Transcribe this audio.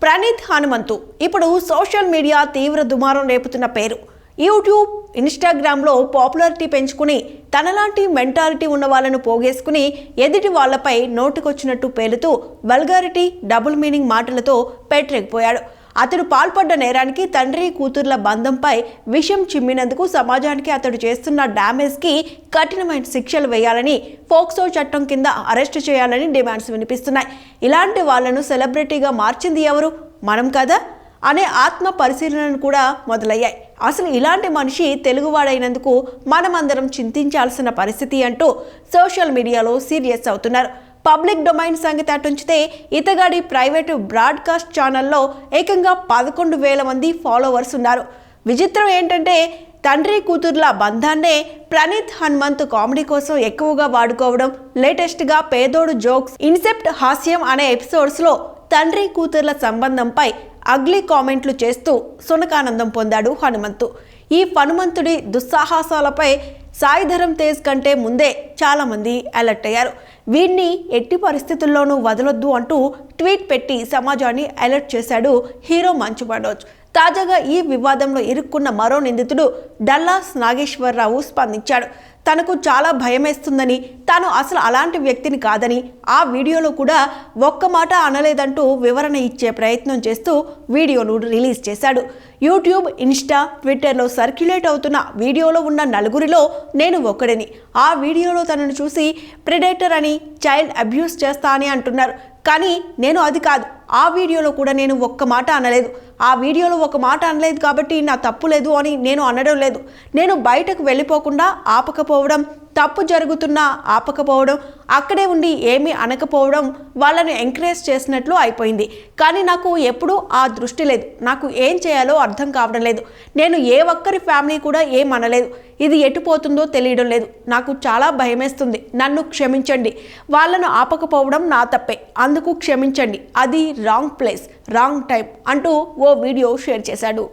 ప్రణీత్ హనుమంతు ఇప్పుడు social media తీవ్ర దుమారం రేపుతున్న పేరు. యూట్యూబ్, ఇన్స్టాగ్రామ్లో పాపులారిటీ పెంచుకుని తనలాంటి మెంటాలిటీ ఉన్న వాళ్ళను పోగేసుకుని ఎదుటి వాళ్లపై నోటికొచ్చినట్టు పేలుతూ వల్గారిటీ, డబుల్ మీనింగ్ మాటలతో పెట్టలేకపోయాడు. అతడు పాల్పడ్డ నేరానికి తండ్రి కూతుర్ల బంధంపై విషం చిమ్మినందుకు సమాజానికి అతడు చేస్తున్న డ్యామేజ్కి కఠినమైన శిక్షలు వేయాలని, పోక్సో చట్టం కింద అరెస్టు చేయాలని డిమాండ్స్ వినిపిస్తున్నాయి. ఇలాంటి వాళ్లను సెలబ్రిటీగా మార్చింది ఎవరు? మనం కదా అనే ఆత్మ పరిశీలనలు కూడా మొదలయ్యాయి. అసలు ఇలాంటి మనిషి తెలుగువాడైనందుకు మనమందరం చింతించాల్సిన పరిస్థితి అంటూ సోషల్ మీడియాలో సీరియస్ అవుతున్నారు. పబ్లిక్ డొమైన్ సంగతి అటుంచితే ఇతగాడి ప్రైవేటు బ్రాడ్కాస్ట్ ఛానల్లో ఏకంగా 11,000 మంది ఫాలోవర్స్ ఉన్నారు. విచిత్రం ఏంటంటే తండ్రి కూతుర్ల బంధాన్నే ప్రణీత్ హనుమంత్ కామెడీ కోసం ఎక్కువగా వాడుకోవడం, లేటెస్ట్గా పేదోడు జోక్స్, ఇన్సెప్ట్ హాస్యం అనే ఎపిసోడ్స్లో తండ్రి కూతుర్ల సంబంధంపై అగ్లీ కామెంట్లు చేస్తూ సునకానందం పొందాడు హనుమంతు. ఈ హనుమంతుడి దుస్సాహసాలపై సాయిధరం తేజ్ కంటే ముందే చాలామంది అలర్ట్ అయ్యారు. వీడిని ఎట్టి పరిస్థితుల్లోనూ వదలొద్దు అంటూ ట్వీట్ పెట్టి సమాజాన్ని అలర్ట్ చేశాడు హీరో మంచు మనోజ్. తాజాగా ఈ వివాదంలో ఇరుక్కున్న మరో నిందితుడు డల్లాస్ నాగేశ్వరరావు స్పందించాడు. తనకు చాలా భయమేస్తుందని, తాను అసలు అలాంటి వ్యక్తిని కాదని, ఆ వీడియోలో కూడా ఒక్క మాట అనలేదంటూ వివరణ ఇచ్చే ప్రయత్నం చేస్తూ వీడియోను రిలీజ్ చేశాడు. యూట్యూబ్, ఇన్స్టా, ట్విట్టర్లో సర్క్యులేట్ అవుతున్న వీడియోలో ఉన్న నలుగురిలో నేను ఒకడిని. ఆ వీడియోలో తనను చూసి ప్రెడేటర్ అని, చైల్డ్ అబ్యూస్ చేస్తా అని అంటున్నారు. కానీ నేను అది కాదు. ఆ వీడియోలో కూడా నేను ఒక్క మాట అనలేదు. ఆ వీడియోలో ఒక మాట అనలేదు కాబట్టి నా తప్పు లేదు అని నేను అనడం లేదు. నేను బయటకు వెళ్ళిపోకుండా ఆపకపోవడం, తప్పు జరుగుతున్నా ఆపకపోవడం, అక్కడే ఉండి ఏమీ అనకపోవడం వాళ్ళని ఎంకరేజ్ చేసినట్లు అయిపోయింది. కానీ నాకు ఎప్పుడూ ఆ దృష్టి లేదు. నాకు ఏం చేయాలో అర్థం కావడం లేదు. నేను ఏ ఒక్కరి ఫ్యామిలీ కూడా ఏం అనలేదు. ఇది ఎటుపోతుందో తెలియడం లేదు. నాకు చాలా భయమేస్తుంది. నన్ను క్షమించండి. వాళ్ళను ఆపకపోవడం నా తప్పే. అందుకు క్షమించండి. అది రాంగ్ ప్లేస్, రాంగ్ టైం అంటూ ఓ వీడియో షేర్ చేశాడు.